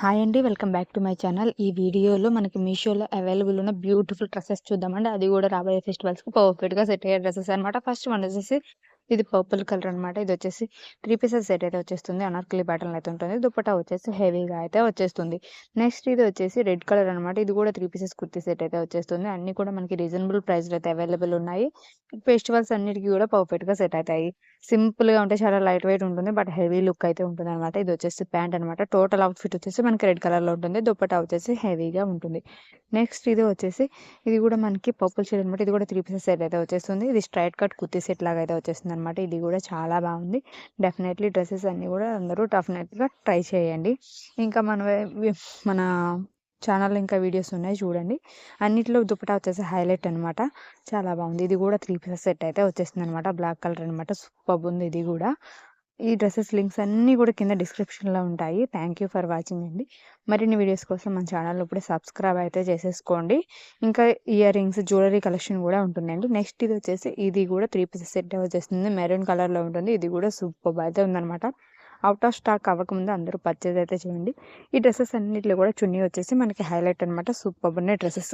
Hi అండి. Welcome back to my channel. ఈ వీడియోలో మనకి మీషోలో అవైలబుల్ ఉన్న బ్యూటిఫుల్ డ్రెసెస్ చూద్దామండి. అది కూడా రాబోయే ఫెస్టివల్స్‌కి పర్ఫెక్ట్‌గా సెట్ అయ్యే డ్రెసెస్ అనమాట. ఫస్ట్ వన్ వచ్చేసి ఇది పర్పుల్ కలర్ అనమాట. ఇది వచ్చేసి 3 పీసెస్ సెట్ అయితే వచ్చేస్తుంది. అనార్కలి ప్యాటర్న్‌లో అయితే ఉంటుంది. దుపట్టా వచ్చేసి హెవీగా అయితే వచ్చేస్తుంది. నెక్స్ట్ ఇది వచ్చేసి రెడ్ కలర్ అనమాట. ఇది కూడా 3 పీసెస్ కుర్తీ సెట్ అయితే వచ్చేస్తుంది. అన్నీ కూడా మనకి రీజనబుల్ ప్రైస్‌లో అయితే అవైలబుల్ ఉన్నాయి. ఫెస్టివల్స్ అన్నిటికి కూడా పర్ఫెక్ట్‌గా సెట్ అవుతాయి. సింపుల్‌గా ఉంటే చాలా లైట్ వెయిట్ ఉంటుంది. బట్ హెవీ లుక్ అయితే ఉంటుందనమాట. ఇది వచ్చేసి ప్యాంట్ అనమాట. టోటల్ అవుట్‌ఫిట్ వచ్చేసి మనకి రెడ్ కలర్‌లో ఉంటుంది. దుపట్టా వచ్చేసి హెవీగా ఉంటుంది. నెక్స్ట్ ఇది వచ్చేసి ఇది కూడా మనకి పర్పుల్ షేడ్ అనమాట. ఇది కూడా 3 పీసెస్ సెట్ అయితే వచ్చేస్తుంది. ఇది స్ట్రైట్ కట్ కుర్తీ సెట్ లాగా అయితే వచ్చేస్తుందనమాట. ఇది కూడా చాలా బాగుంది. డెఫినెట్లీ డ్రెసెస్ అన్నీ కూడా అందరూ డెఫినెట్‌గా ట్రై చేయండి. ఇంకా మన ఛానల్‌లో ఇంకా వీడియోస్ ఉన్నాయి చూడండి. అన్నిట్లో దుపట్టా వచ్చేసి హైలైట్ అనమాట. చాలా బాగుంది. ఇది కూడా 3 పీసెస్ సెట్ అయితే వచ్చేస్తుందనమాట. బ్లాక్ కలర్ అనమాట. సూపర్బ్ ఉంది ఇది కూడా. ఈ డ్రెసెస్ లింక్స్ అన్నీ కూడా కింద డిస్క్రిప్షన్‌లో ఉంటాయి. థ్యాంక్ యూ ఫర్ వాచింగ్ అండి. మరిన్ని వీడియోస్ కోసం మన ఛానల్‌ని ఇప్పుడే సబ్స్క్రైబ్ అయితే చేసేసుకోండి. ఇంకా ఇయర్ రింగ్స్, జ్యువెలరీ కలెక్షన్ కూడా ఉంటుందండి. నెక్స్ట్ ఇది వచ్చేసి ఇది కూడా 3 పీసెస్ సెట్ వచ్చేస్తుంది. మెరూన్ కలర్‌లో ఉంటుంది. ఇది కూడా సూపర్బ్ అయితే ఉందనమాట. ఔట్ ఆఫ్ స్టాక్ అవ్వకముందు అందరూ పర్చేజ్ అయితే చేయండి. ఈ డ్రెసెస్ అన్నిట్లో కూడా చున్నీ వచ్చేసి మనకి హైలైట్ అనమాట. సూపర్బ్ ఉన్నాయి డ్రెసెస్.